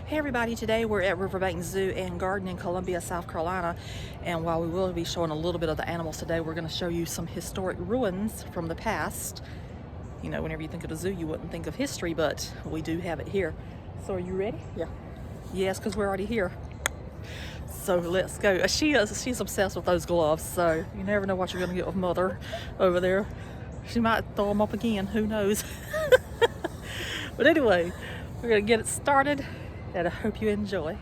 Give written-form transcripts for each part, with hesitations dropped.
Hey everybody, today we're at Riverbanks Zoo and Garden in Columbia, South Carolina, and while we will be showing a little bit of the animals today, we're going to show you some historic ruins from the past. You know, whenever you think of a zoo, you wouldn't think of history, but we do have it here. So are you ready? Yeah. Yes, because we're already here. So let's go. She's obsessed with those gloves, so you never know what you're going to get with Mother over there. She might throw them up again, who knows. But anyway, we're going to get it started, and I hope you enjoy.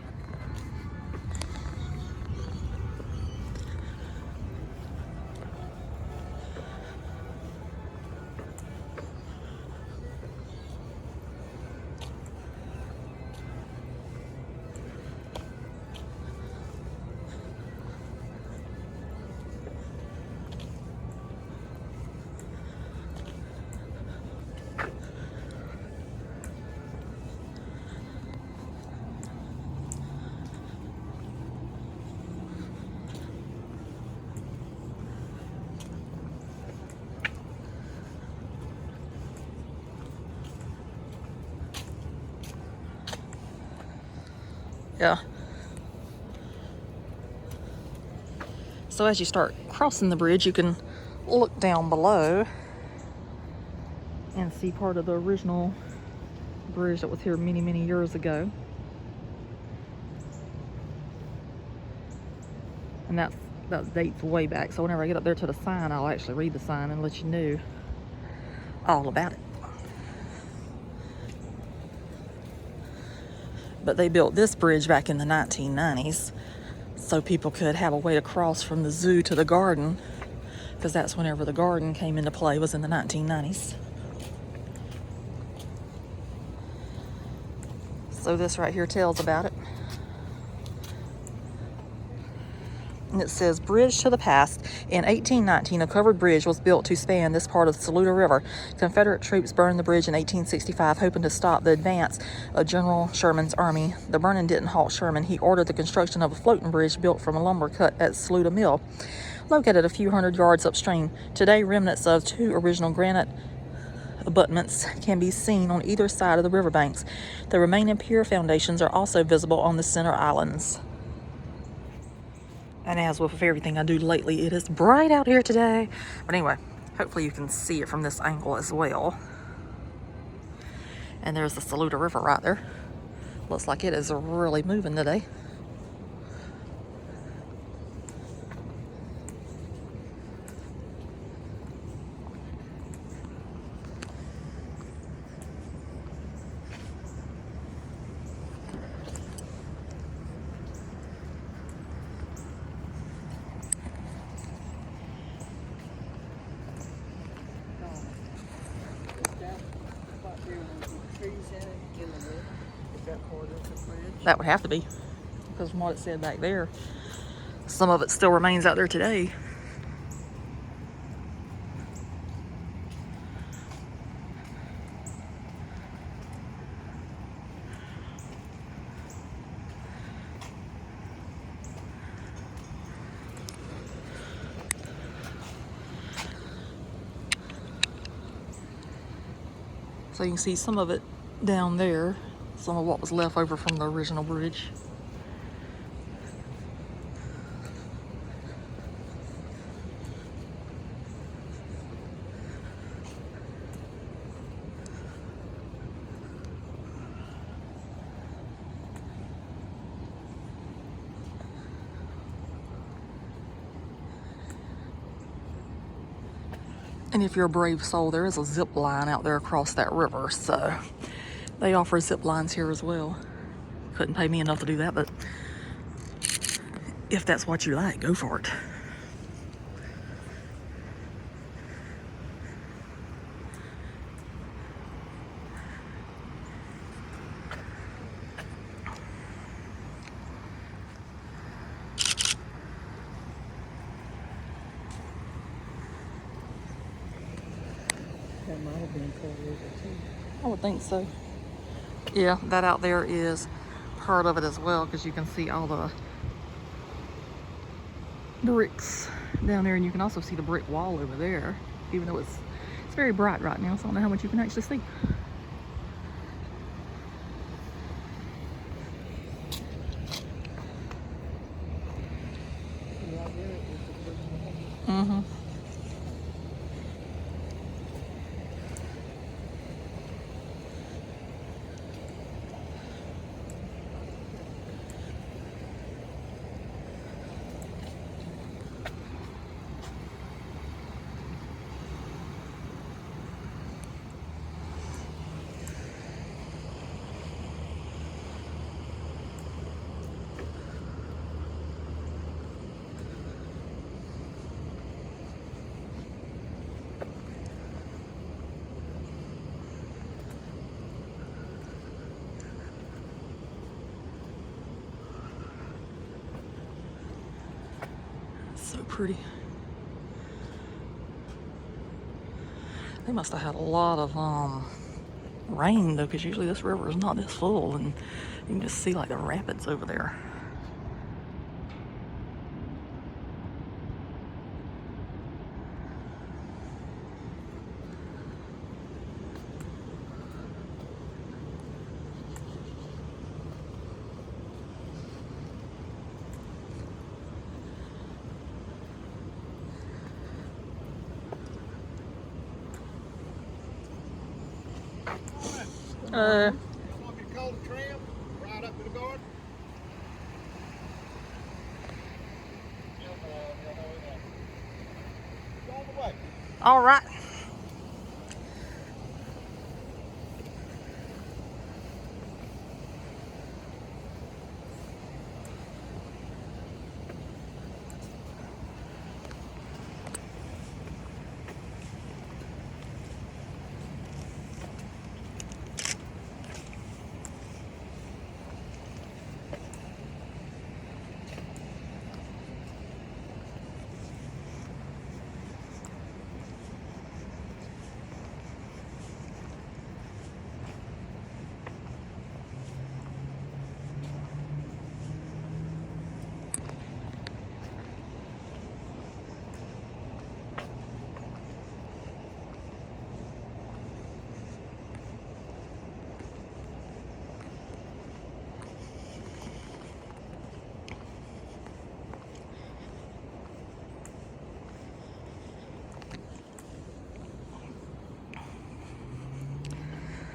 Yeah. So as you start crossing the bridge, you can look down below and see part of the original bridge that was here many, many years ago. And that dates way back. So whenever I get up there to the sign, I'll actually read the sign and let you know all about it. But they built this bridge back in the 1990s so people could have a way to cross from the zoo to the garden, because that's whenever the garden came into play, was in the 1990s. So this right here tells about it. And it says, bridge to the past. In 1819, a covered bridge was built to span this part of the Saluda River. Confederate troops burned the bridge in 1865, hoping to stop the advance of General Sherman's army. The burning didn't halt Sherman. He ordered the construction of a floating bridge built from a lumber cut at Saluda Mill, located a few hundred yards upstream. Today, remnants of two original granite abutments can be seen on either side of the riverbanks. The remaining pier foundations are also visible on the center islands. And as with everything I do lately, it is bright out here today. But anyway, hopefully you can see it from this angle as well. And there's the Saluda River right there. Looks like it is really moving today. That would have to be, because from what it said back there, some of it still remains out there today. So you can see some of it down there, some of what was left over from the original bridge. And if you're a brave soul, there is a zip line out there across that river, so they offer zip lines here as well. Couldn't pay me enough to do that, but if that's what you like, go for it. That might have been Coal River too. I would think so. Yeah, that out there is part of it as well, because you can see all the bricks down there, and you can also see the brick wall over there, even though it's very bright right now, so I don't know how much you can actually see. Mm-hmm. So pretty. They must have had a lot of rain though, because usually this river is not this full, and you can just see like the rapids over there. Want me to call the tram right up to the garden? Go on the way. All right.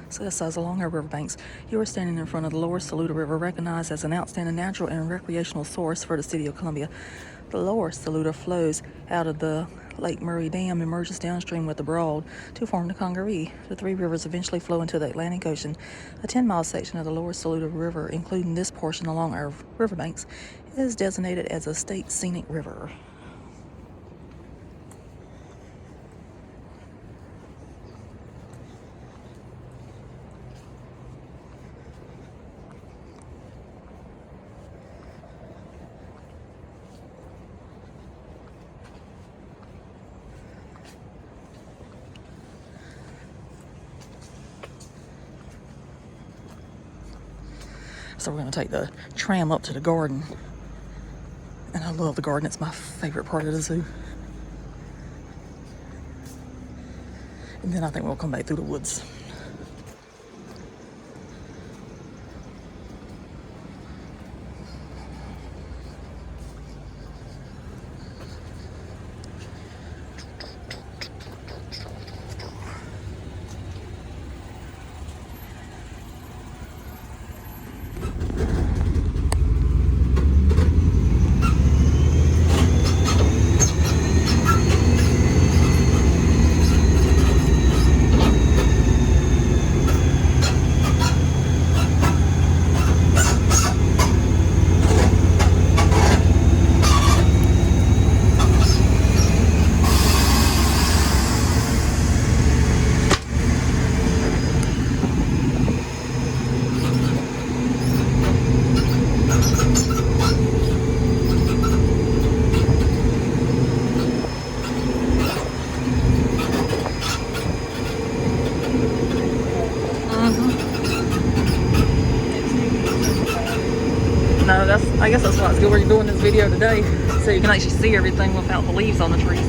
So this says, along our riverbanks, you are standing in front of the lower Saluda River, recognized as an outstanding natural and recreational source for the city of Columbia. The lower Saluda flows out of the Lake Murray Dam and merges downstream with the Broad to form the Congaree. The three rivers eventually flow into the Atlantic Ocean. A 10-mile section of the lower Saluda River, including this portion along our riverbanks, is designated as a state scenic river. So we're going to take the tram up to the garden. And I love the garden. It's my favorite part of the zoo. And then I think we'll come back through the woods. No, I guess that's why it's good we're doing this video today, so you can actually see everything without the leaves on the trees.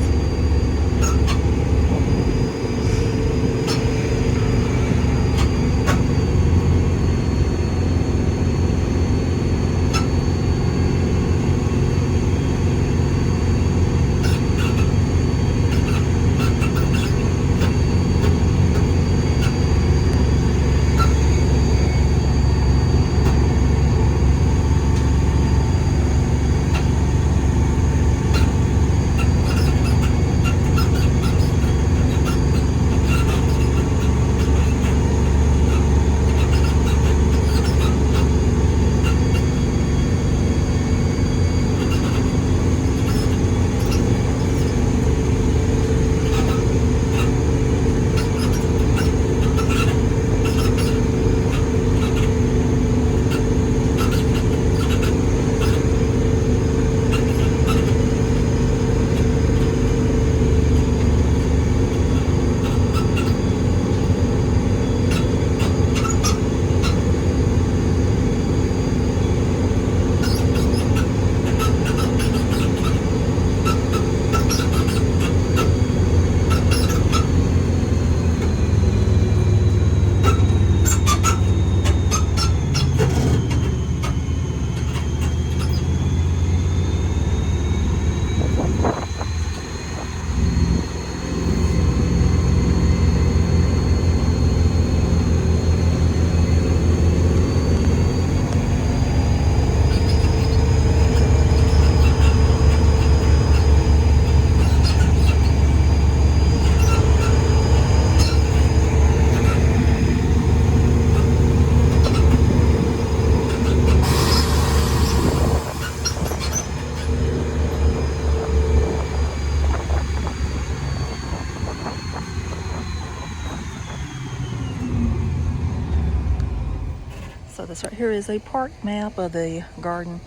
here is a park map of the garden,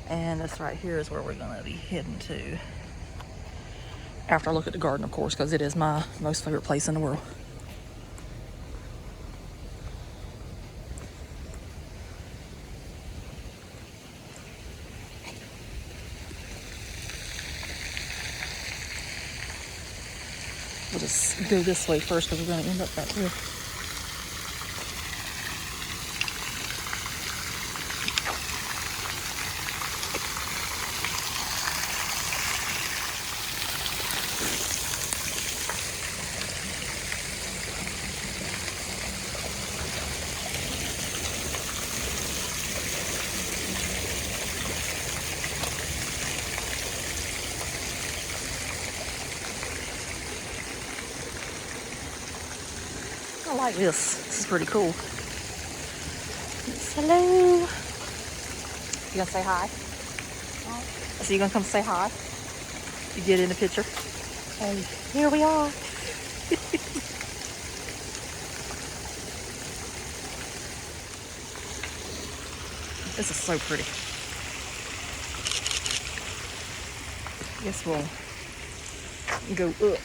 and this right here is where we're going to be heading to. After I look at the garden, of course, because it is my most favorite place in the world. We'll just go this way first because we're going to end up back here. I like this. This is pretty cool. Hello. You gonna say hi? So you gonna come say hi? You get in the picture? Hey, here we are. This is so pretty. Guess we'll go up.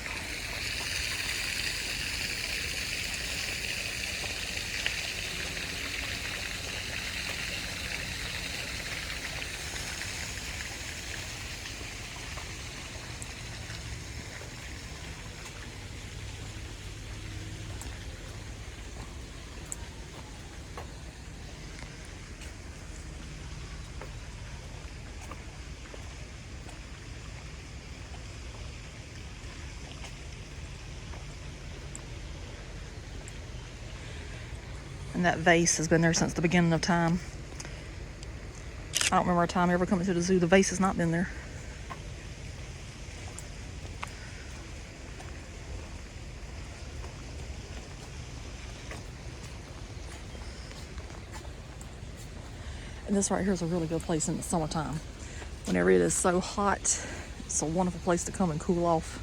And that vase has been there since the beginning of time. I don't remember a time ever coming to the zoo. The vase has not been there. And this right here is a really good place in the summertime. Whenever it is so hot, it's a wonderful place to come and cool off.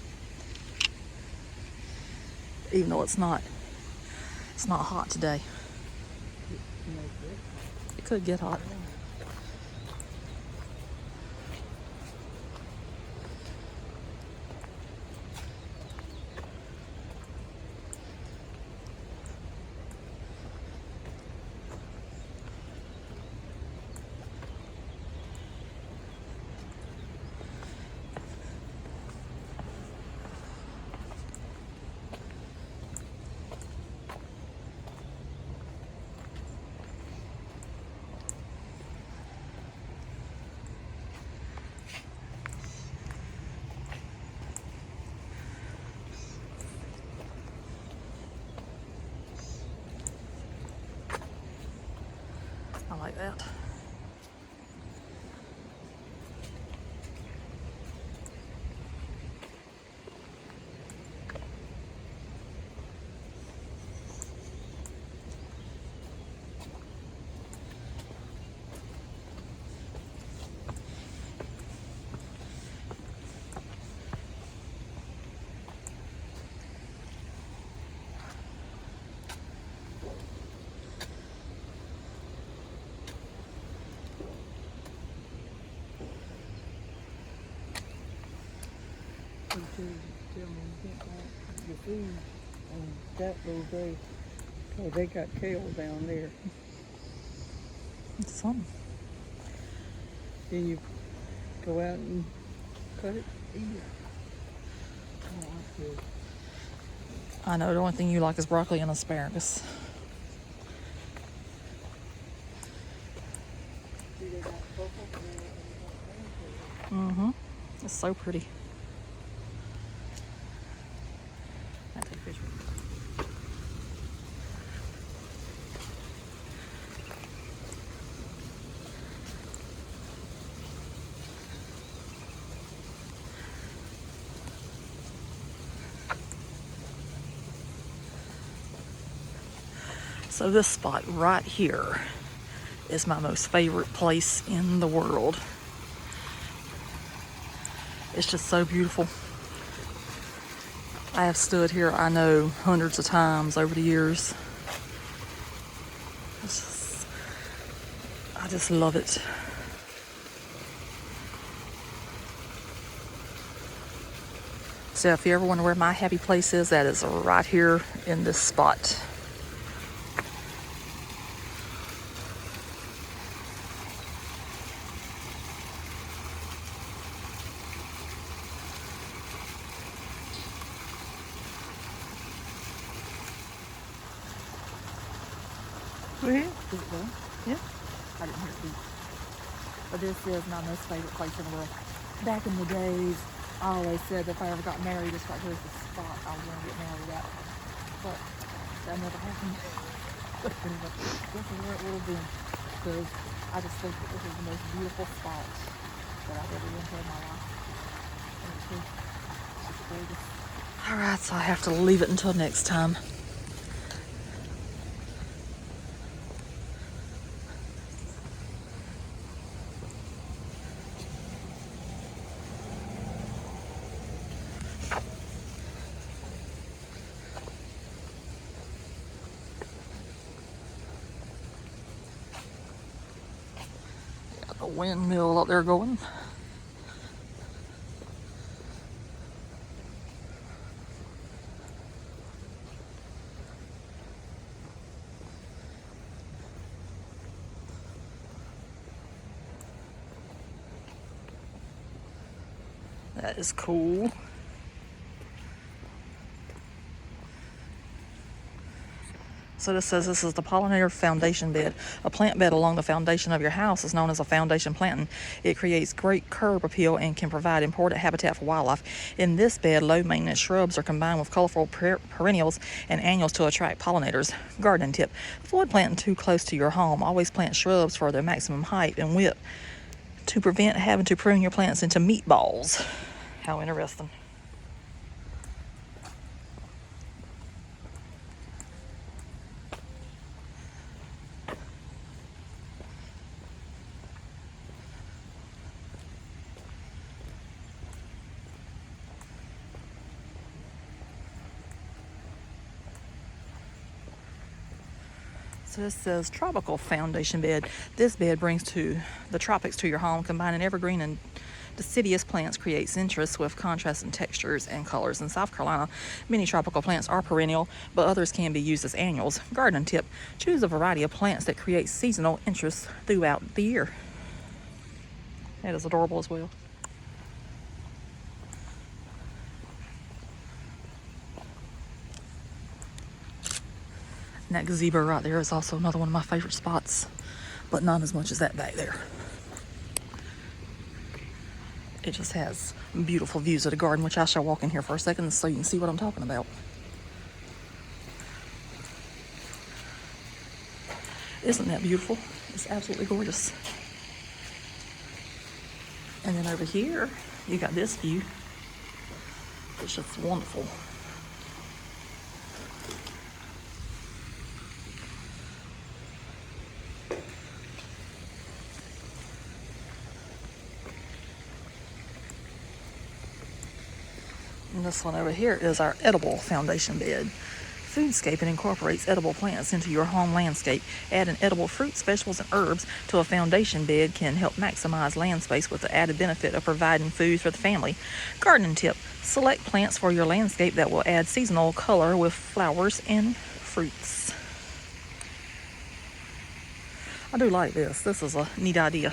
Even though it's not hot today. It could get hot. I like that. Tell me you can't buy your food on that little day. Oh, they got kale down there. It's something. Then you go out and cut it, eat it. Oh, I feel. I know the only thing you like is broccoli and asparagus. See, they got purple and Mm-hmm. It's so pretty. I'll take a picture. So this spot right here is my most favorite place in the world. It's just so beautiful. I have stood here, I know, hundreds of times over the years. I just love it. So if you ever wonder where my happy place is, that is right here in this spot. We're here. Is it done? Yeah. I didn't hear it beep. But this is my most favorite place in the world. Back in the days, I always said that if I ever got married, this right here is the spot I was going to get married at. But that never happened. But anyway, this is where it would have been. Because I just think that this is the most beautiful spot that I've ever been to in my life. And it's just gorgeous. All right, so I have to leave it until next time. Got the windmill out there going. That is cool. So this says this is the pollinator foundation bed. A plant bed along the foundation of your house is known as a foundation planting. It creates great curb appeal and can provide important habitat for wildlife. In this bed, low maintenance shrubs are combined with colorful perennials and annuals to attract pollinators. Gardening tip: avoid planting too close to your home. Always plant shrubs for their maximum height and width to prevent having to prune your plants into meatballs. How interesting. So this says tropical foundation bed. This bed brings to the tropics to your home, combining evergreen and deciduous plants, creates interest with contrasting textures and colors. In South Carolina, many tropical plants are perennial, but others can be used as annuals. Gardening tip: choose a variety of plants that create seasonal interest throughout the year. That is adorable as well. And that gazebo right there is also another one of my favorite spots, but not as much as that back there. It just has beautiful views of the garden, which I shall walk in here for a second so you can see what I'm talking about. Isn't that beautiful? It's absolutely gorgeous. And then over here, you got this view. It's just wonderful. And this one over here is our edible foundation bed. Foodscaping incorporates edible plants into your home landscape. Adding edible fruits, vegetables, and herbs to a foundation bed can help maximize land space with the added benefit of providing food for the family. Gardening tip: select plants for your landscape that will add seasonal color with flowers and fruits. I do like this. This is a neat idea.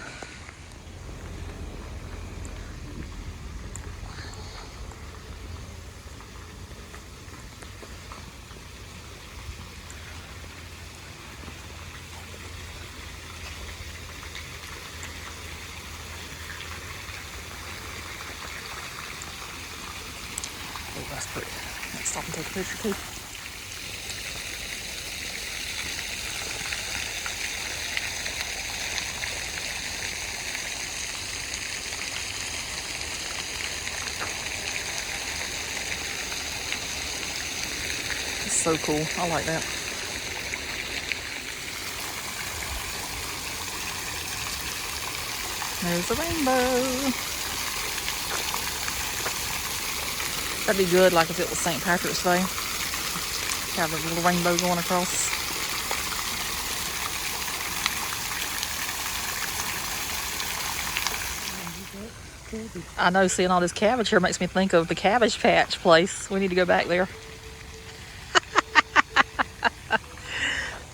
Oh, that's pretty. Let's stop and take a picture too. It's so cool. I like that. There's a rainbow. That'd be good, like if it was St. Patrick's Day. Have a little rainbow going across. Baby. I know, seeing all this cabbage here makes me think of the Cabbage Patch place. We need to go back there.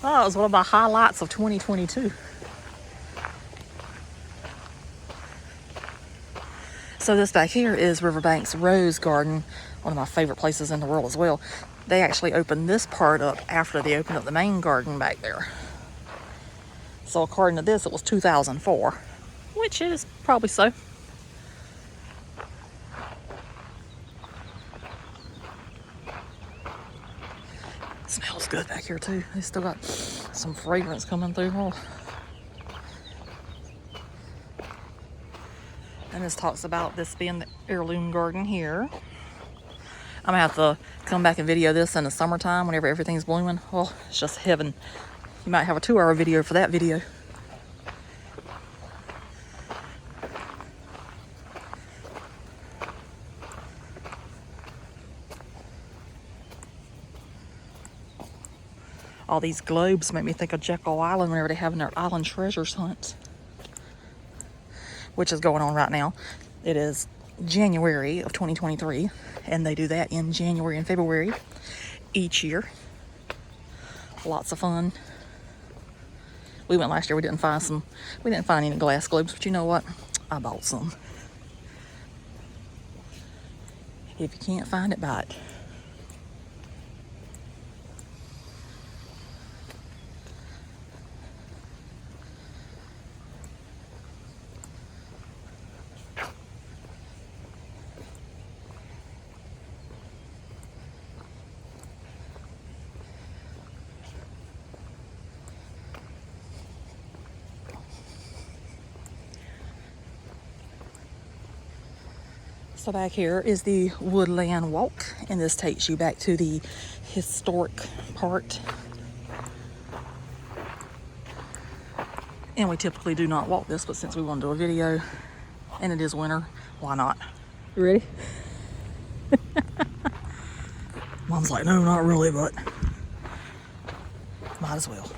Oh, it was one of my highlights of 2022. So this back here is Riverbanks Rose Garden, one of my favorite places in the world as well. They actually opened this part up after they opened up the main garden back there. So according to this, it was 2004, which is probably so. It smells good back here too. They still got some fragrance coming through. Oh. And this talks about this being the heirloom garden here. I'm gonna have to come back and video this in the summertime whenever everything's blooming. Oh, it's just heaven. You might have a 2-hour video for that video. All these globes make me think of Jekyll Island whenever they're having their island treasures hunt, which is going on right now. It is January of 2023, and they do that in January and February each year. Lots of fun. We went last year. We didn't find any glass globes, but you know what? I bought some. If you can't find it, buy it. So back here is the Woodland Walk, and this takes you back to the historic part. And we typically do not walk this, but since we want to do a video and it is winter, why not? You ready? Mom's like, no, not really, but might as well.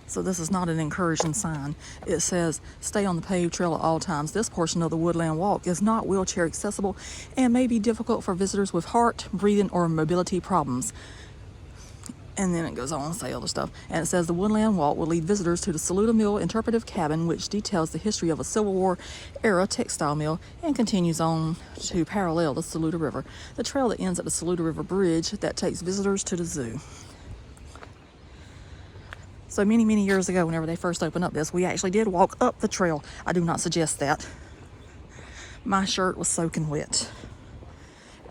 So this is not an encouraging sign. It says, stay on the paved trail at all times. This portion of the Woodland Walk is not wheelchair accessible and may be difficult for visitors with heart, breathing, or mobility problems. And then it goes on to say other stuff. And it says the Woodland Walk will lead visitors to the Saluda Mill interpretive cabin, which details the history of a Civil War era textile mill and continues on to parallel the Saluda River. The trail that ends at the Saluda River Bridge that takes visitors to the zoo. So many years ago, whenever they first opened up this, we actually did walk up the trail. I do not suggest that. My shirt was soaking wet.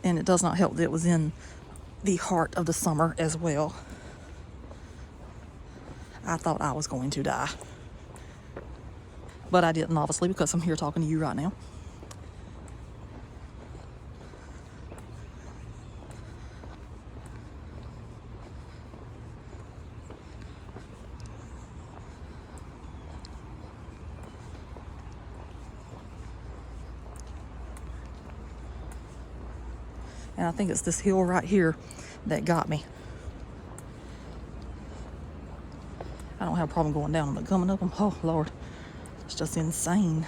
And it does not help that it was in the heart of the summer as well. I thought I was going to die. But I didn't, obviously, because I'm here talking to you right now. And I think it's this hill right here that got me. I don't have a problem going down them, but coming up them, oh Lord, it's just insane.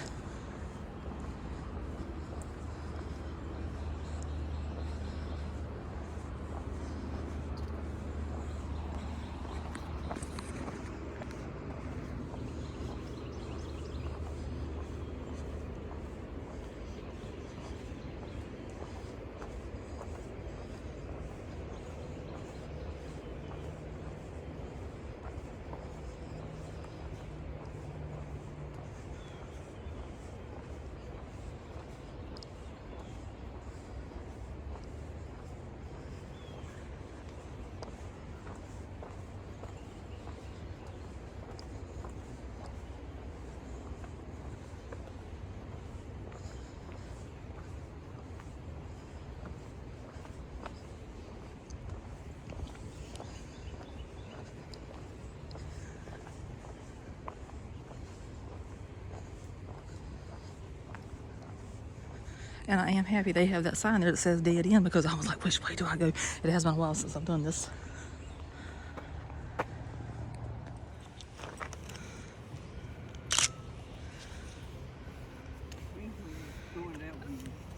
And I am happy they have that sign there that says dead end, because I was like, which way do I go? It has been a while since I've done this.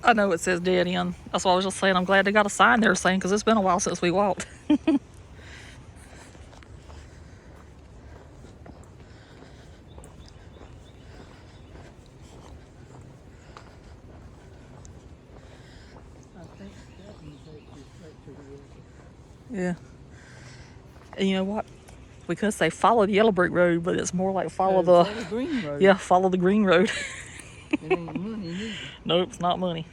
I know it says dead end. That's what I was just saying. I'm glad they got a sign there saying, because it's been a while since we walked. I think that one takes you straight to the river. Yeah. And you know what? We could say follow the yellow brick road, but it's more like follow the green road. yeah, follow the green road. It ain't money neither. Nope, it's not money.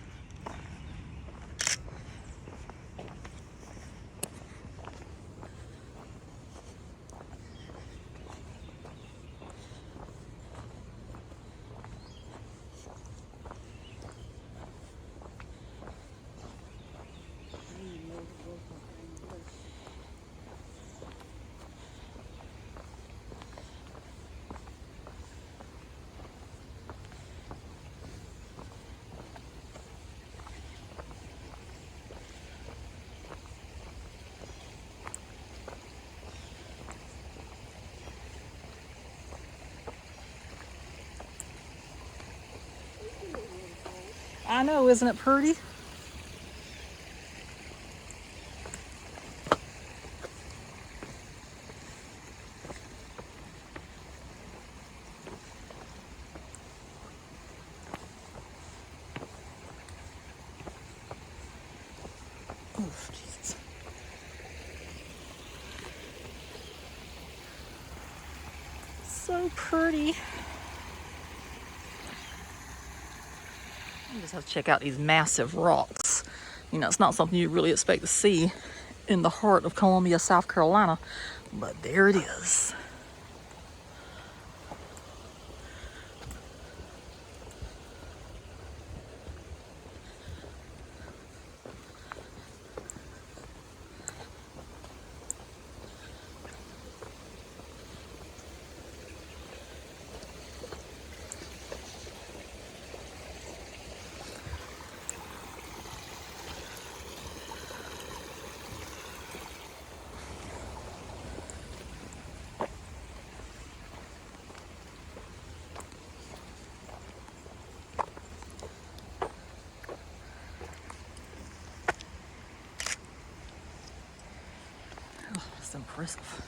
I know, isn't it pretty? Oh, Jesus. So pretty. You just have to check out these massive rocks. You know, it's not something you really expect to see in the heart of Columbia, South Carolina, but there it is. Oh, that's impressive.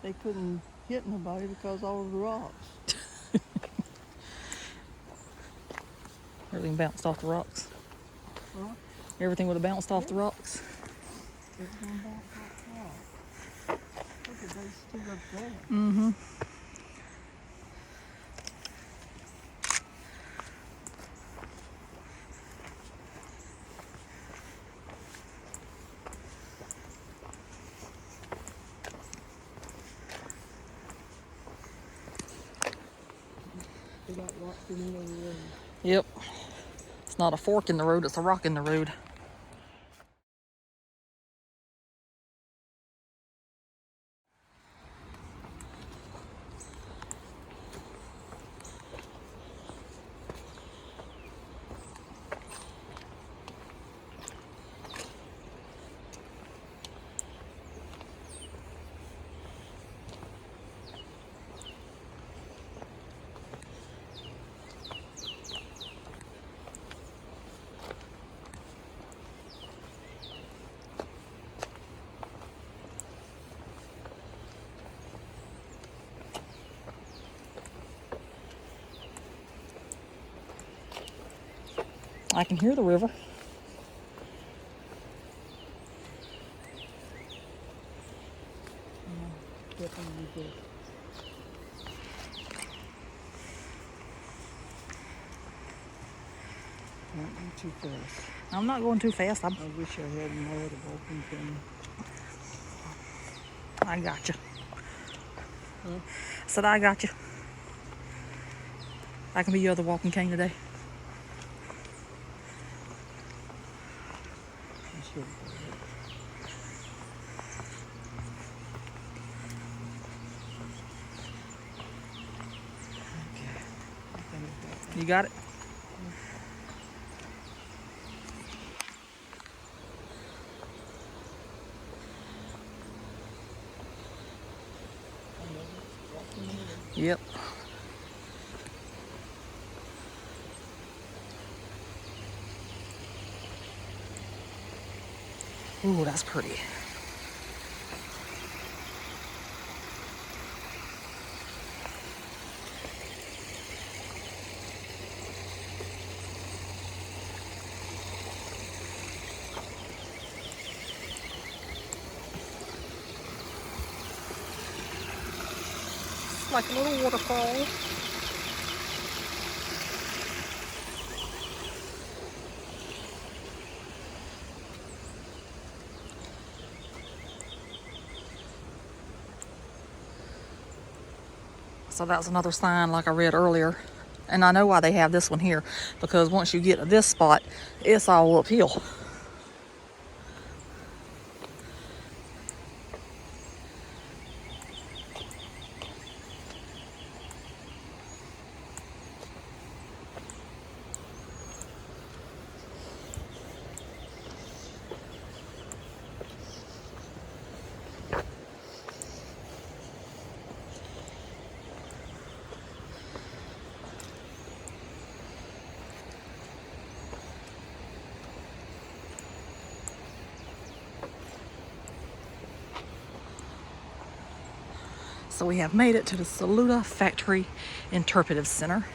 They couldn't hit nobody because all of the rocks. Everything bounced off the rocks. Huh? Everything would have bounced off the rocks. Everything bounced off the rocks. Look at those two up there. Mm-hmm. They got rocks in the middle of the road. Yep. It's not a fork in the road, it's a rock in the road. I can hear the river. Definitely good. Don't be too fast. I'm not going too fast. I wish I had more of the walking thing. I got you. Huh? Said I got you. I can be your other walking cane today. I should have got it. Okay. I think I got that. You got it? Yep. Ooh, that's pretty. It's like a little waterfall. So that's another sign like I read earlier. And I know why they have this one here, because once you get to this spot, it's all uphill. So we have made it to the Saluda Factory Interpretive Center.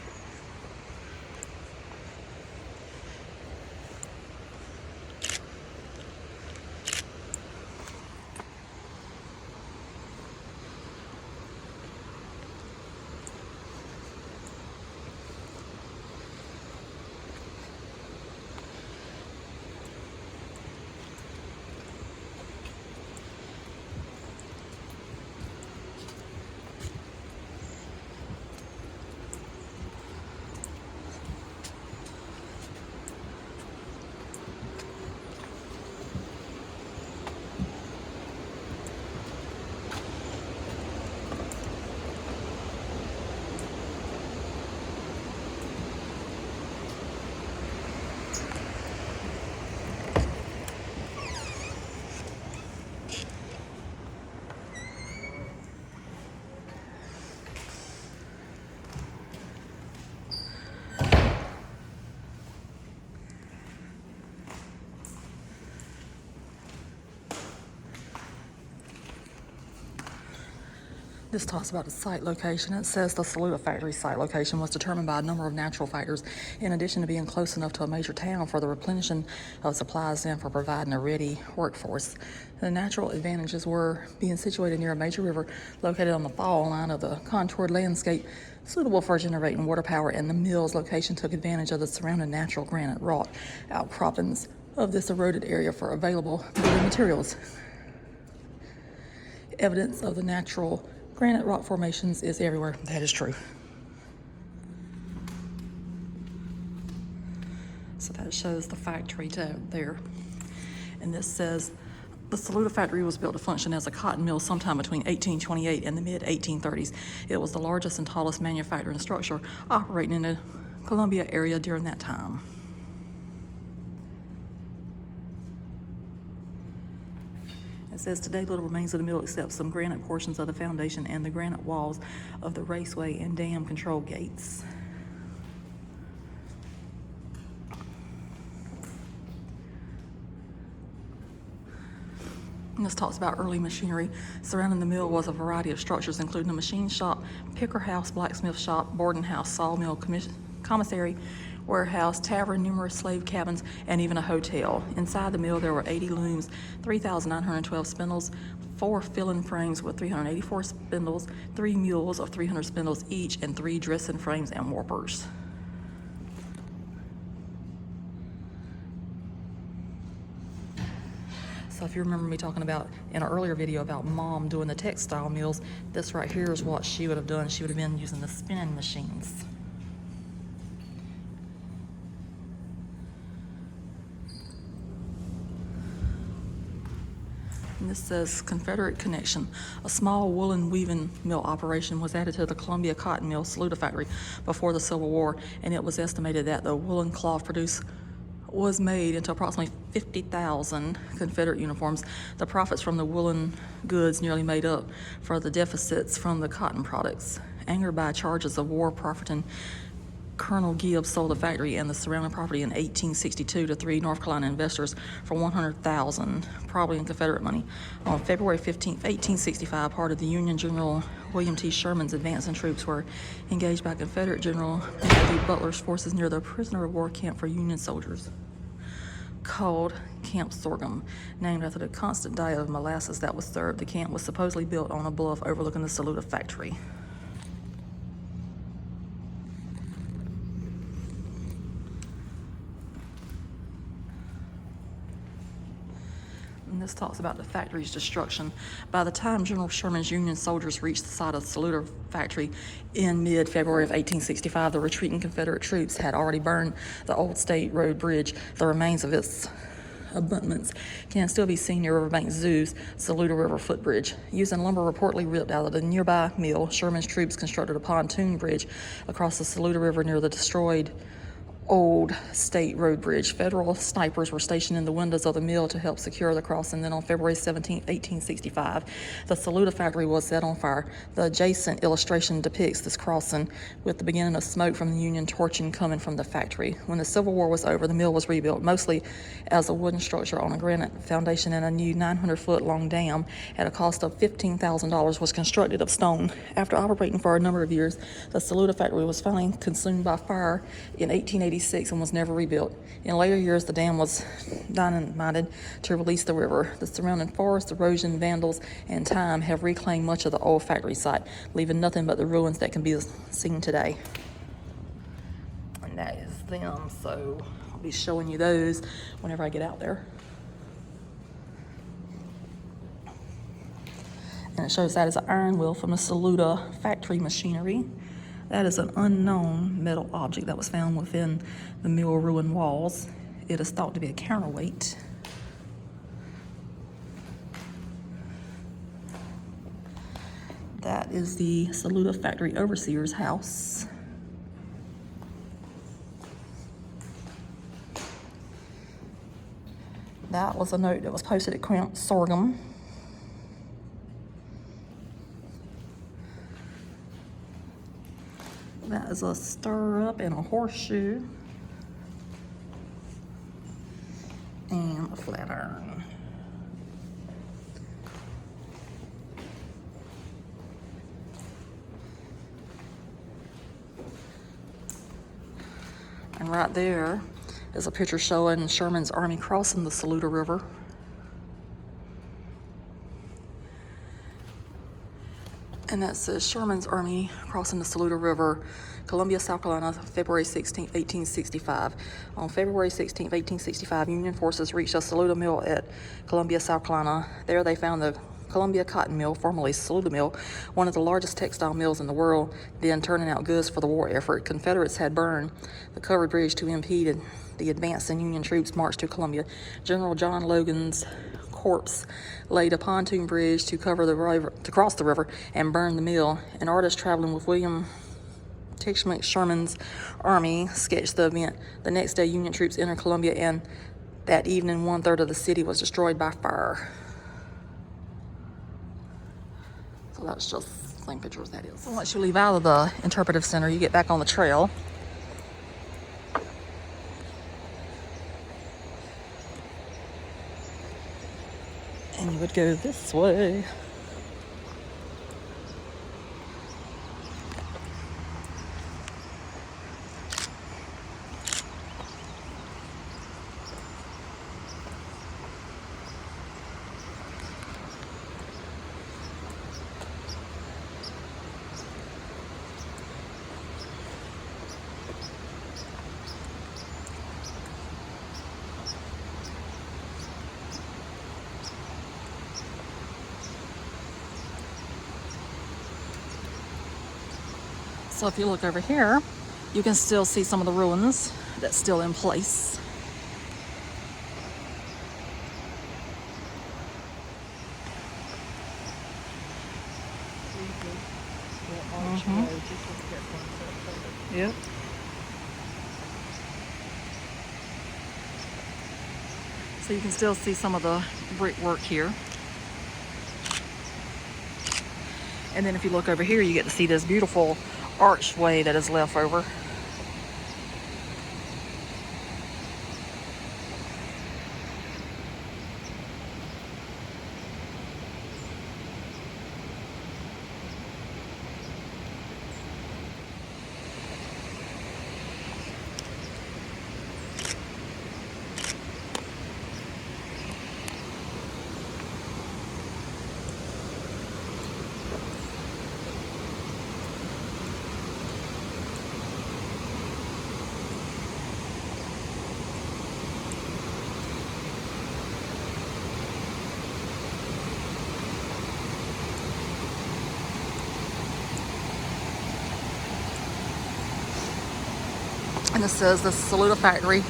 This talks about the site location. It says the Saluda Factory site location was determined by a number of natural factors, in addition to being close enough to a major town for the replenishing of supplies and for providing a ready workforce. The natural advantages were being situated near a major river, located on the fall line of the contoured landscape, suitable for generating water power, and the mill's location took advantage of the surrounding natural granite rock outcroppings of this eroded area for available building materials. Evidence of the natural granite rock formations is everywhere. That is true. So that shows the factory there. And this says the Saluda Factory was built to function as a cotton mill sometime between 1828 and the mid-1830s. It was the largest and tallest manufacturing structure operating in the Columbia area during that time. It says today little remains of the mill except some granite portions of the foundation and the granite walls of the raceway and dam control gates. And this talks about early machinery. Surrounding the mill was a variety of structures, including a machine shop, picker house, blacksmith shop, boarding house, sawmill, commissary, warehouse, tavern, numerous slave cabins, and even a hotel. Inside the mill, there were 80 looms, 3,912 spindles, 4 filling frames with 384 spindles, 3 mules of 300 spindles each, and 3 dressing frames and warpers. So if you remember me talking about in an earlier video about Mom doing the textile mills, this right here is what she would have done. She would have been using the spinning machines. And this says Confederate connection. A small woolen weaving mill operation was added to the Columbia Cotton Mill Saluda Factory before the Civil War, and it was estimated that the woolen cloth produced was made into approximately 50,000 Confederate uniforms. The profits from the woolen goods nearly made up for the deficits from the cotton products. Angered by charges of war profiting, Colonel Gibbs sold the factory and the surrounding property in 1862 to 3 North Carolina investors for $100,000, probably in Confederate money. On February 15, 1865, part of the Union General William T. Sherman's advancing troops were engaged by Confederate General Matthew Butler's forces near the prisoner of war camp for Union soldiers, called Camp Sorghum, named after the constant diet of molasses that was served. The camp was supposedly built on a bluff overlooking the Saluda factory. And this talks about the factory's destruction. By the time General Sherman's Union soldiers reached the site of the Saluda factory in mid-February of 1865, the retreating Confederate troops had already burned the old State Road Bridge. The remains of its abutments can still be seen near Riverbanks Zoo's Saluda River footbridge. Using lumber reportedly ripped out of the nearby mill, Sherman's troops constructed a pontoon bridge across the Saluda River near the destroyed old State Road Bridge. Federal snipers were stationed in the windows of the mill to help secure the crossing. Then on February 17, 1865, the Saluda factory was set on fire. The adjacent illustration depicts this crossing with the beginning of smoke from the Union torching coming from the factory. When the Civil War was over, the mill was rebuilt, mostly as a wooden structure on a granite foundation, and a new 900-foot-long dam at a cost of $15,000 was constructed of stone. After operating for a number of years, the Saluda factory was finally consumed by fire in 1886 and was never rebuilt. In later years, the dam was dynamited to release the river. The surrounding forest, erosion, vandals, and time have reclaimed much of the old factory site, leaving nothing but the ruins that can be seen today. And that is them, so I'll be showing you those whenever I get out there. And it shows that is an iron wheel from the Saluda factory machinery. That is an unknown metal object that was found within the mill ruin walls. It is thought to be a counterweight. That is the Saluda factory overseer's house. That was a note that was posted at Camp Sorghum. That is a stirrup and a horseshoe and a flat iron. And right there is a picture showing Sherman's army crossing the Saluda River. And that says Sherman's army crossing the Saluda River, Columbia, South Carolina, February 16, 1865. On February 16, 1865, Union forces reached the Saluda Mill at Columbia, South Carolina. There they found the Columbia Cotton Mill, formerly Saluda Mill, one of the largest textile mills in the world, then turning out goods for the war effort. Confederates had burned the covered bridge to impede the advance, and Union troops marched to Columbia. General John Logan's corps laid a pontoon bridge to cover the river, to cross the river, and burn the mill. An artist traveling with William Teichman Sherman's army sketched the event. The next day, Union troops entered Columbia, and that evening, 1/3 of the city was destroyed by fire. So that's just the same picture as that is. So once you leave out of the interpretive center, you get back on the trail. And you would go this way. So if you look over here, you can still see some of the ruins that's still in place. Yep. So you can still see some of the brickwork here. And then if you look over here, you get to see this beautiful archway that is left over. And this says the Saluda Factory.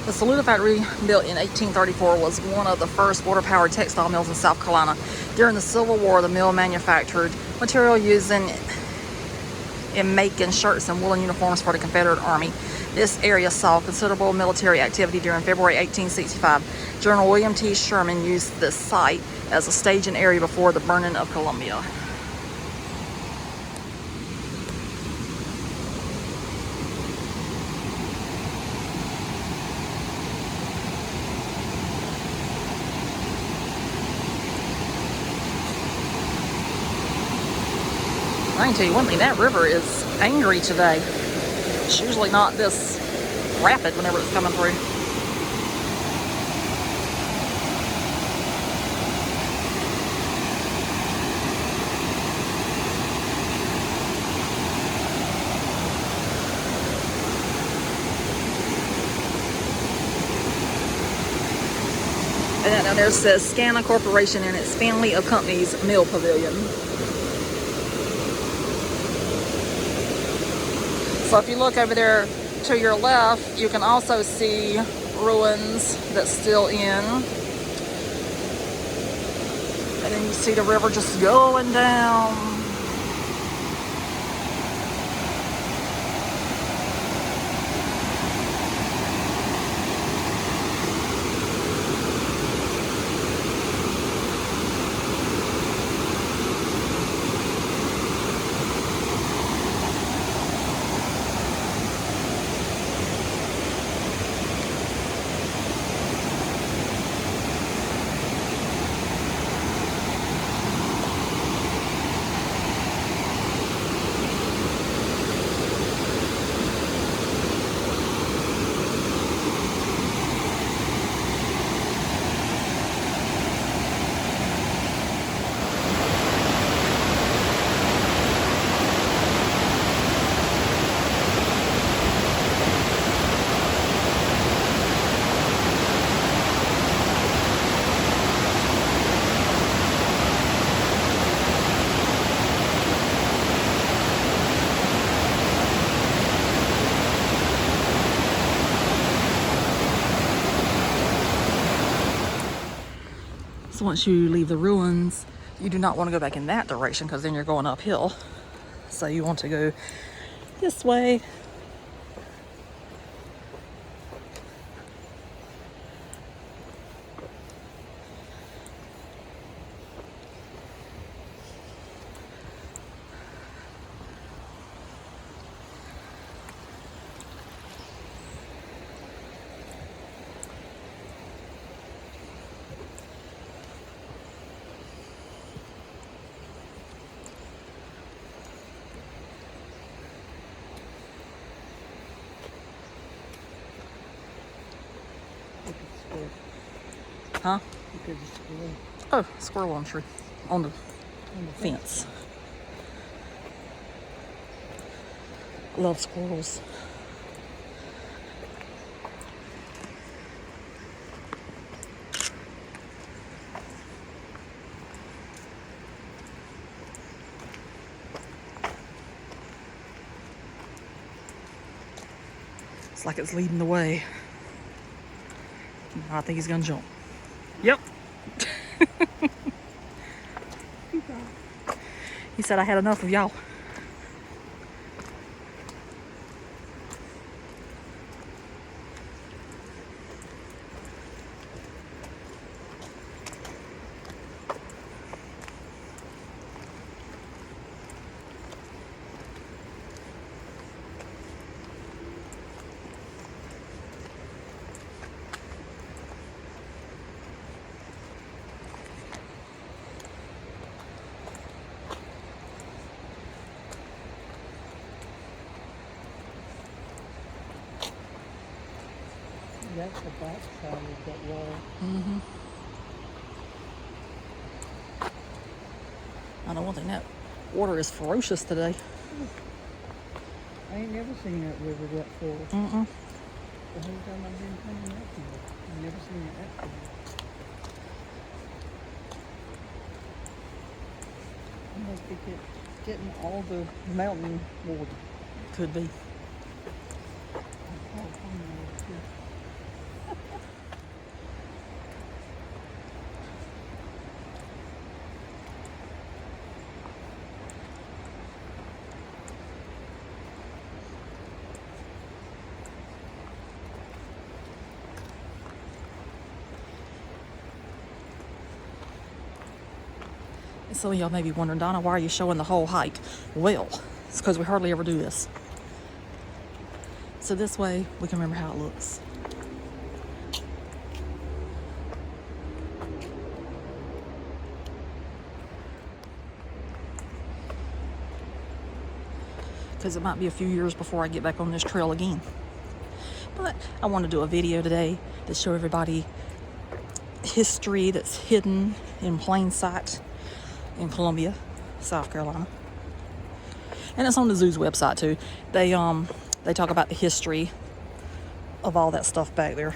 The Saluda Factory, built in 1834, was one of the first water-powered textile mills in South Carolina. During the Civil War, the mill manufactured material used in making shirts and woolen uniforms for the Confederate Army. This area saw considerable military activity during February 1865. General William T. Sherman used this site as a staging area before the burning of Columbia. I can tell you one thing, that river is angry today. It's usually not this rapid whenever it's coming through. And down there says Scana Corporation and its family of companies mill pavilion. So if you look over there to your left, you can also see ruins that's still in. And then you see the river just going down. So once you leave the ruins, you do not want to go back in that direction because then you're going uphill. So you want to go this way. Huh? Because it's squirrel. Oh, squirrel on tree. On the fence. Love squirrels. Looks like it's leading the way. I think he's gonna jump. Yep. He said I had enough of y'all. That's the back side of that wall. I know one thing, that water is ferocious today. I ain't never seen that river that full. The whole time I've been coming up here, I've never seen it that full. I must be getting all the mountain water. Could be. Some of y'all may be wondering, Donna, why are you showing the whole hike? Well, it's because we hardly ever do this. So this way we can remember how it looks. Because it might be a few years before I get back on this trail again. But I want to do a video today to show everybody history that's hidden in plain sight in Columbia, South Carolina. And it's on the zoo's website too. They talk about the history of all that stuff back there.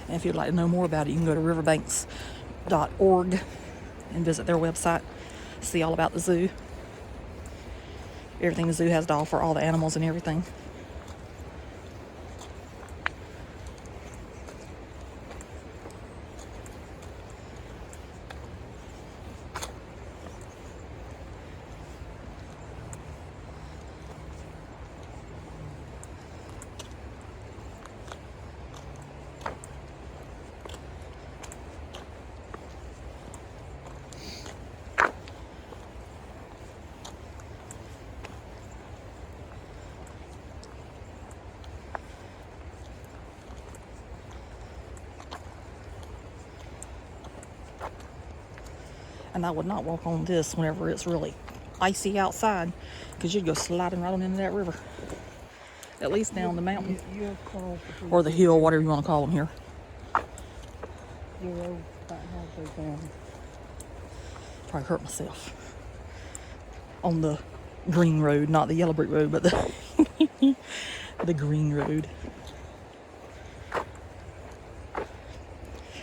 And if you'd like to know more about it, you can go to riverbanks.org and visit their website, see all about the zoo. Everything the zoo has to offer, all the animals and everything. And I would not walk on this whenever it's really icy outside, because you'd go sliding right on into that river. At least down the mountain. Or the hill, whatever you want to call them here. You're over about halfway down. Probably hurt myself. On the green road, not the yellow brick road, but the, the green road.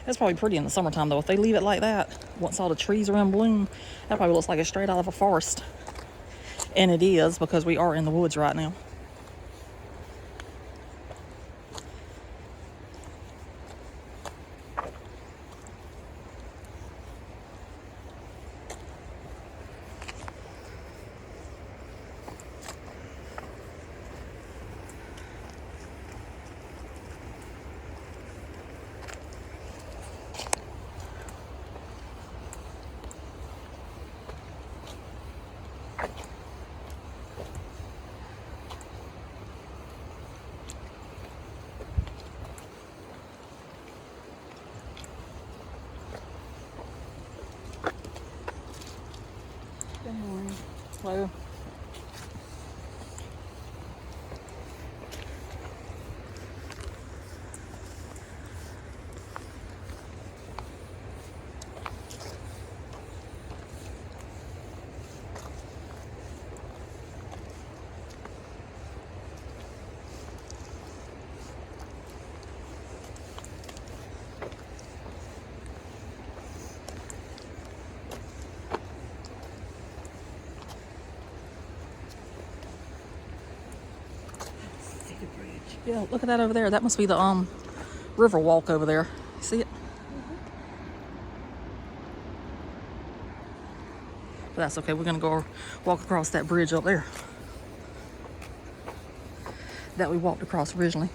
That's probably pretty in the summertime, though. If they leave it like that, once all the trees are in bloom, that probably looks like it's straight out of a forest. And it is, because we are in the woods right now. Good morning. Hello. Yeah, look at that over there. That must be the river walk over there. See it? But that's okay. We're gonna go walk across that bridge up there that we walked across originally.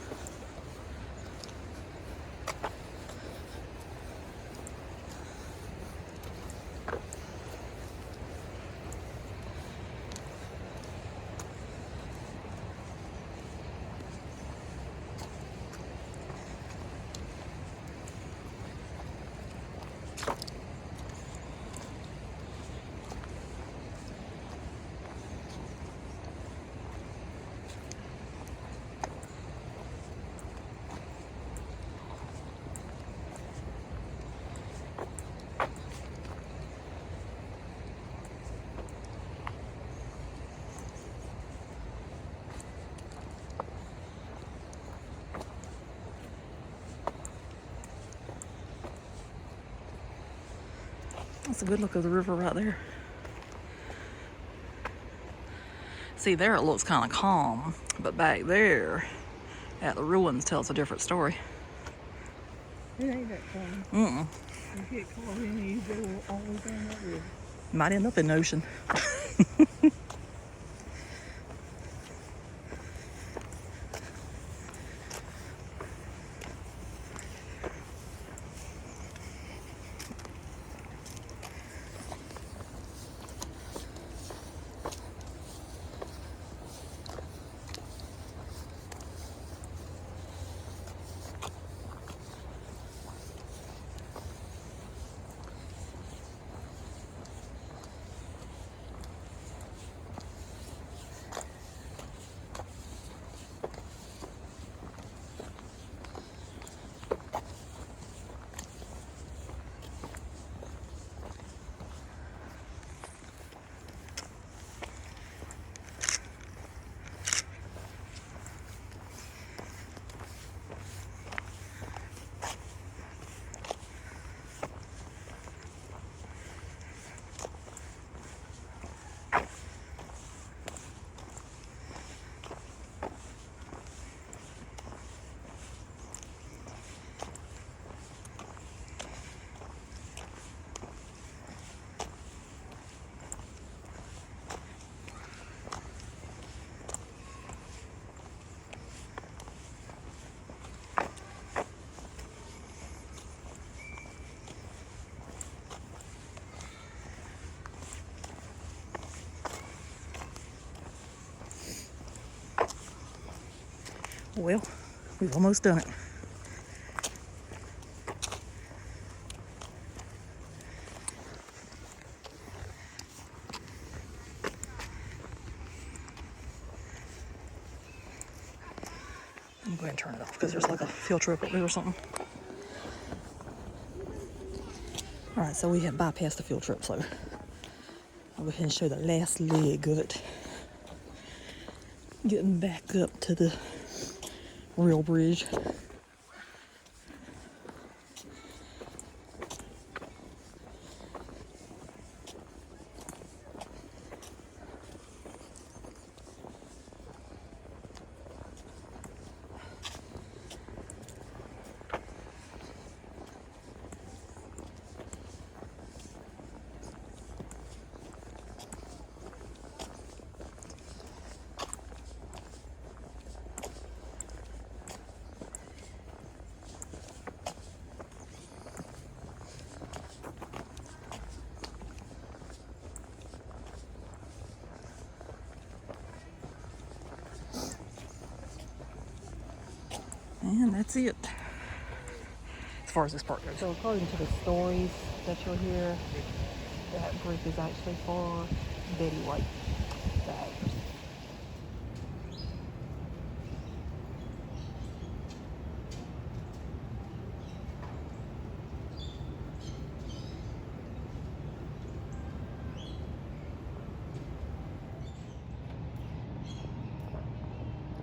That's a good look of the river right there. See, there it looks kind of calm, but back there at the ruins tells a different story. It ain't that calm. Mm-mm. You get caught in it, you go all the way down that river. Might end up in the ocean. Well, we've almost done it. I'm going to go ahead and turn it off because there's like a field trip up there or something. All right, so we have bypassed the field trip, so I'll go ahead and show the last leg of it. Getting back up to the real bridge. And that's it, as far as this part goes. So according to the stories that you'll hear, that group is actually for Betty White, the actress.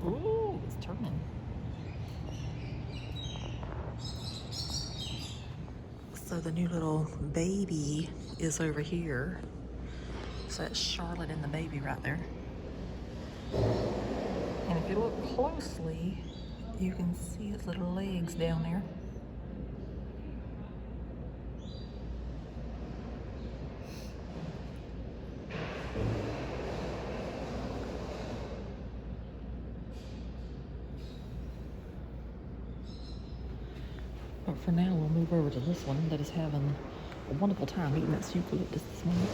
Ooh, it's turning. So the new little baby is over here. So that's Charlotte and the baby right there. And if you look closely, You can see its little legs down there. But for now, we'll move over to this one that is having a wonderful time eating its eucalyptus this morning.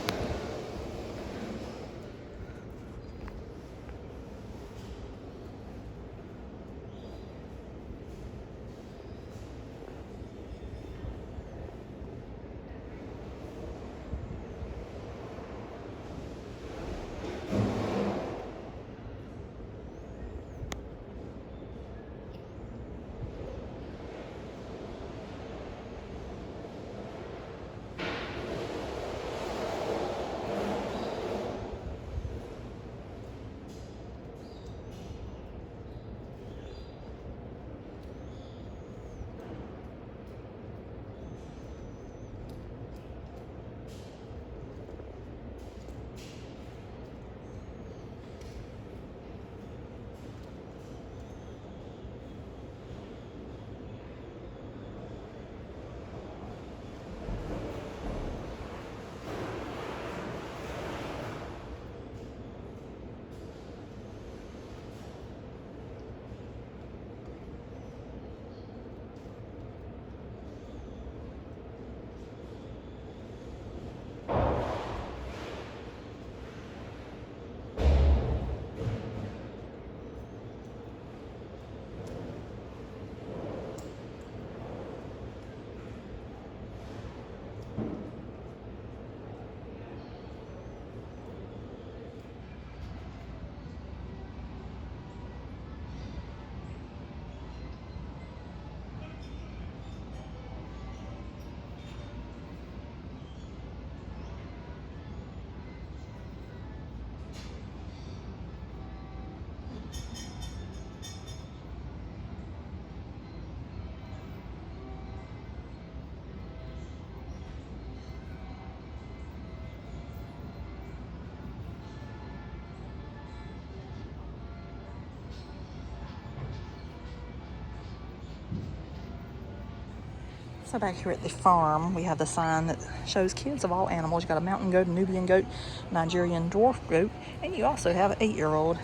So back here at the farm, we have the sign that shows kids of all animals. You got a mountain goat, a Nubian goat, Nigerian dwarf goat, and you also have an 8-year-old.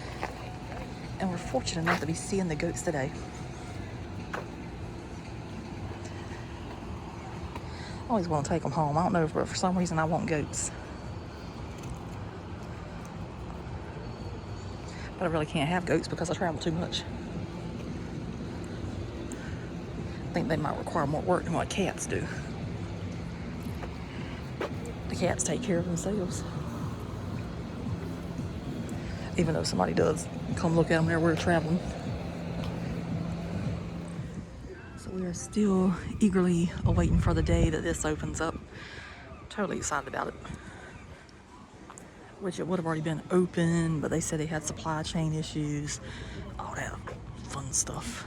And we're fortunate enough to be seeing the goats today. I always want to take them home. I don't know, but for some reason I want goats. But I really can't have goats because I travel too much. I think they might require more work than what cats do. The cats take care of themselves. Even though somebody does come look at them there we're traveling. So we are still eagerly awaiting for the day that this opens up. Totally excited about it. Which it would have already been open, but they said they had supply chain issues. All that fun stuff.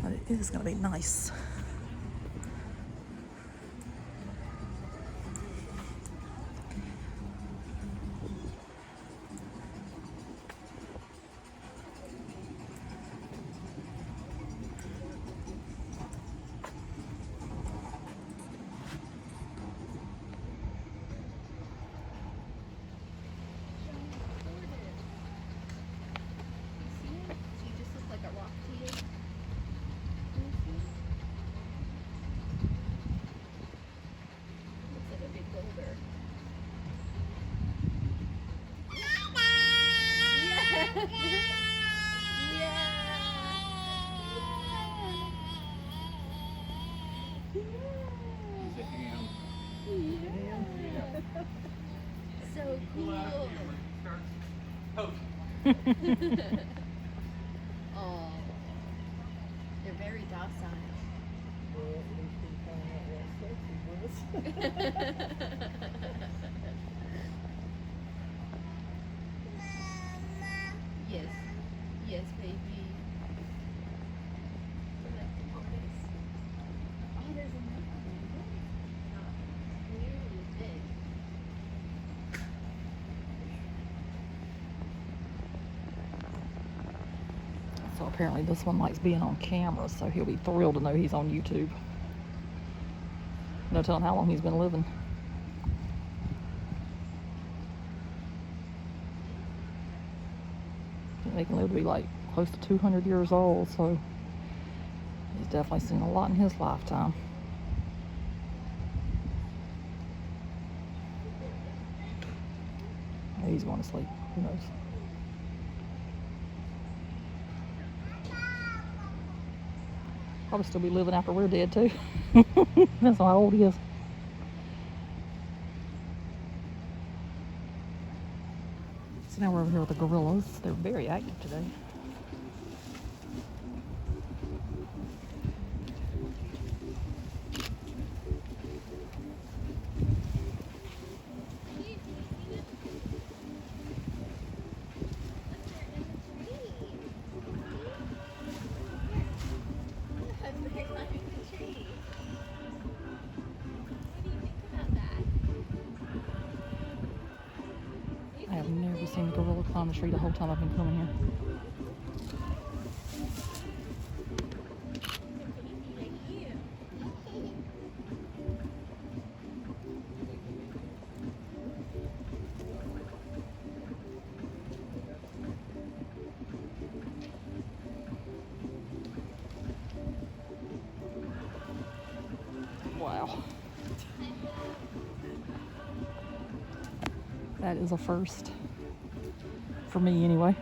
But it is going to be nice. So cool. Oh, they're very docile. Well, at least we found out what sex he was. Yes. Yes, baby. I like the tortoise. Oh, there's another one. Not nearly as big. So apparently this one likes being on camera, so he'll be thrilled to know he's on YouTube. No telling how long he's been living. They can live to be like close to 200 years old, so he's definitely seen a lot in his lifetime. Maybe he's going to sleep. Who knows? Probably still be living after we're dead too. That's how old he is. So now we're over here with the gorillas. They're very active today. I have never seen a gorilla climb a tree the whole time I've been coming here. Wow. That is a first. For me, anyway.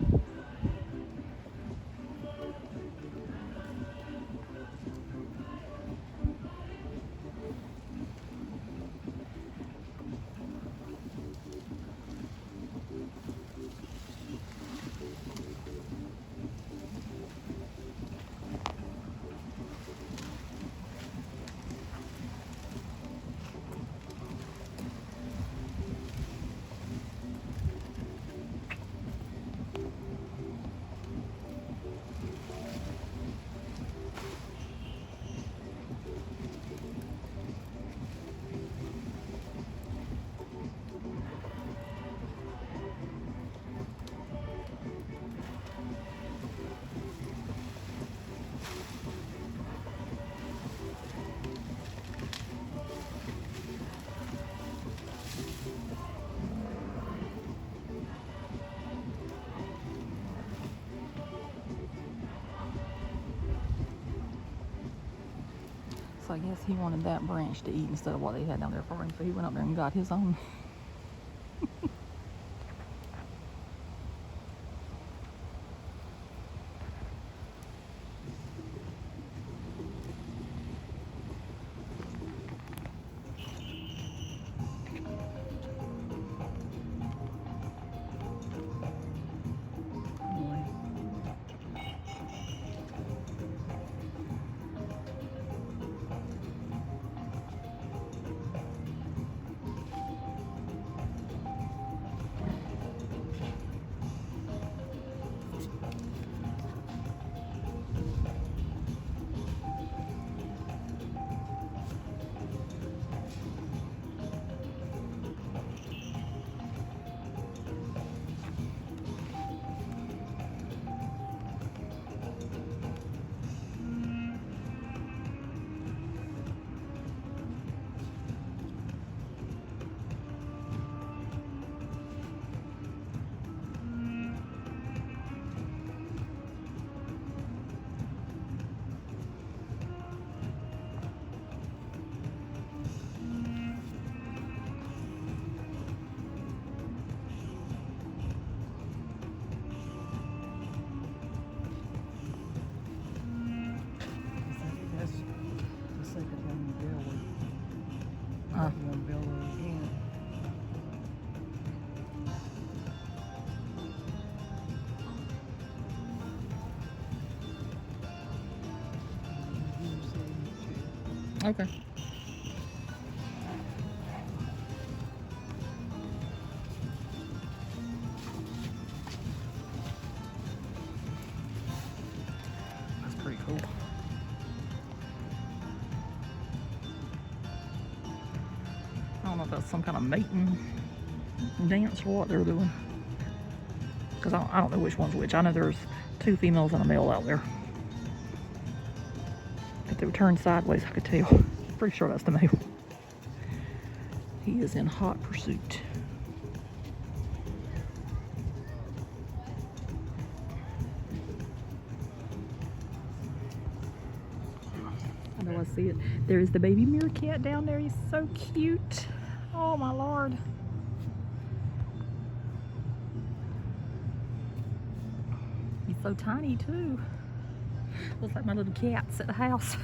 So I guess he wanted that branch to eat instead of what they had down there for him. So he went up there and got his own. Okay. That's pretty cool. I don't know if that's some kind of mating dance or what they're doing. Because because I don't know which one's which. I know there's 2 females and a male out there. If they were turned sideways, I could tell. Pretty sure that's the male. He is in hot pursuit. I know I see it. There's the baby meerkat down there. He's so cute. Oh my Lord. He's so tiny too. Looks like my little cats at the house.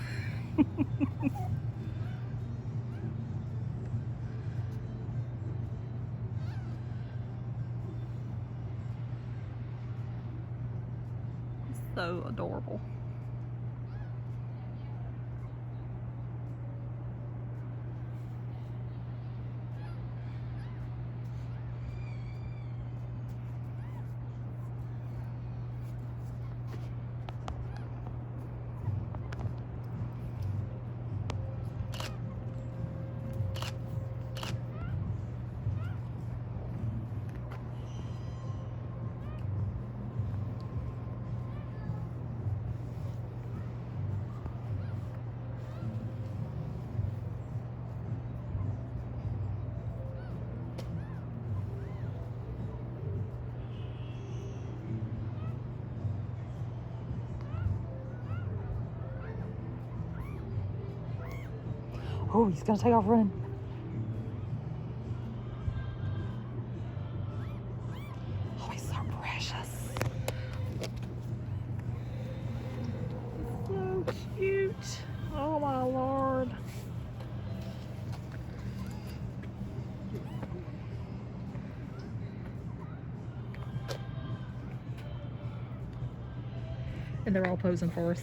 So adorable. Oh, he's gonna take off running. Oh, he's so precious. So cute. Oh my Lord. And they're all posing for us.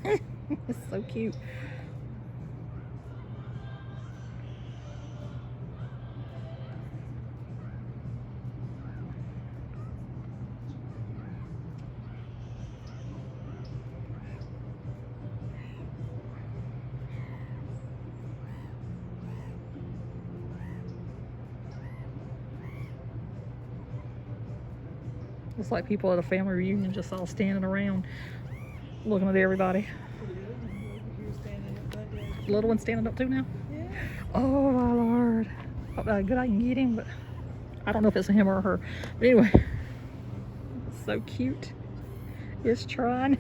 It's so cute. It's like people at a family reunion just all standing around looking at everybody. The little one's standing up too now? Yeah. Oh my Lord. Good I can get him, but I don't know if it's a him or a her. But anyway, it's so cute. It's trying.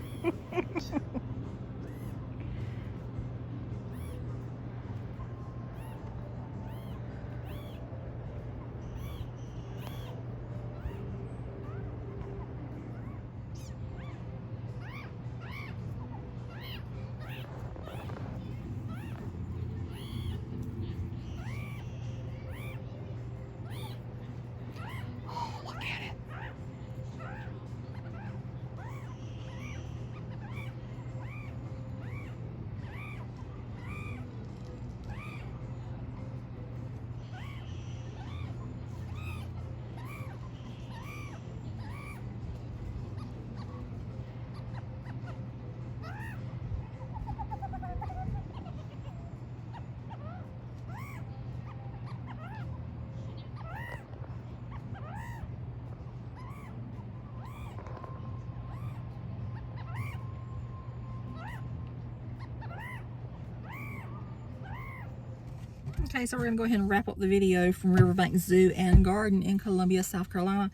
Okay, so we're going to go ahead and wrap up the video from Riverbanks Zoo and Garden in Columbia, South Carolina.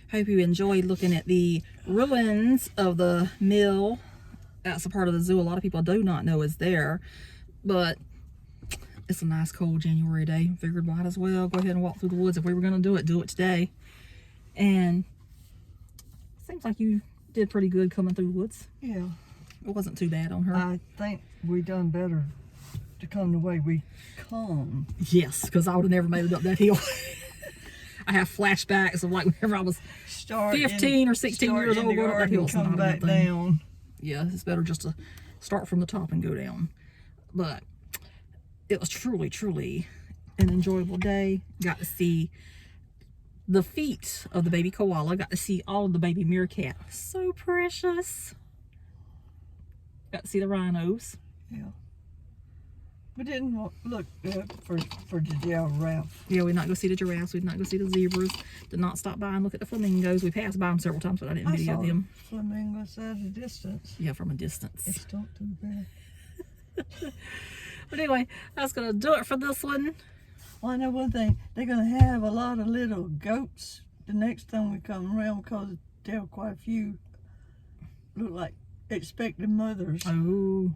Hope you enjoyed looking at the ruins of the mill. That's a part of the zoo a lot of people do not know is there. But it's a nice cold January day. Figured might as well go ahead and walk through the woods. If we were going to do it today. And it seems like you did pretty good coming through the woods. Yeah. It wasn't too bad on her. I think we done better to come the way we come. Yes, because I would have never made it up that hill. I have flashbacks of like whenever I was 15 or 16 years old going up that hill. Come back down. Yeah, it's better just to start from the top and go down. But it was truly, truly an enjoyable day. Got to see the feet of the baby koala. Got to see all of the baby meerkat. So precious. Got to see the rhinos. Yeah. We didn't look for the giraffe. Yeah, we're not going to see the giraffes. We're not going to see the zebras. Did not stop by and look at the flamingos. We passed by them several times, but I didn't video them. Flamingos at a distance. Yeah, from a distance. It's not too bad. But anyway, that's going to do it for this one. Well, I know one thing. They're going to have a lot of little goats the next time we come around because there are quite a few look like expecting mothers. Oh,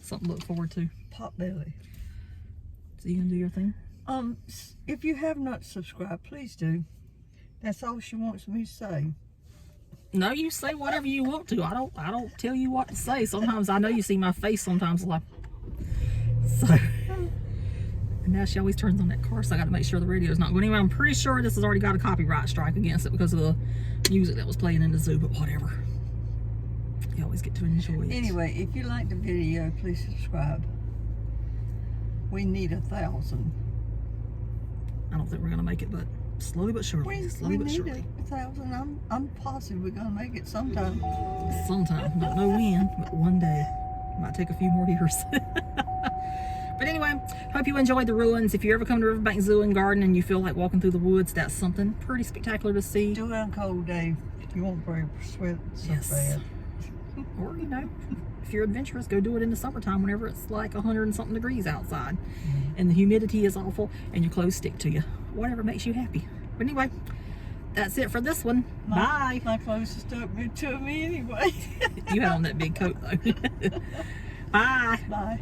something to look forward to. Potbelly. So you going to do your thing? If you have not subscribed, please do. That's all she wants me to say. No, you say whatever you want to. I don't tell you what to say. Sometimes I know you see my face sometimes like so. And now she always turns on that car, so I got to make sure the radio's not going anywhere. I'm pretty sure this has already got a copyright strike against it because of the music that was playing in the zoo, but whatever. You always get to enjoy it. Anyway, if you like the video, please subscribe. We need 1,000. I don't think we're going to make it, but slowly but surely. We Slowly but need surely. 1,000. I'm positive we're gonna make it sometime. Sometime. Don't know when, but one day. Might take a few more years. But anyway, hope you enjoyed the ruins. If you ever come to Riverbanks Zoo and Garden and you feel like walking through the woods, that's something pretty spectacular to see. Do it on a cold day. You won't break sweat so Yes. bad. Or, you know, if you're adventurous, go do it in the summertime whenever it's like 100 and something degrees outside. And the humidity is awful and your clothes stick to you. Whatever makes you happy. But anyway, that's it for this one. Bye. My clothes stuck to me anyway. You had on that big coat though. Bye. Bye.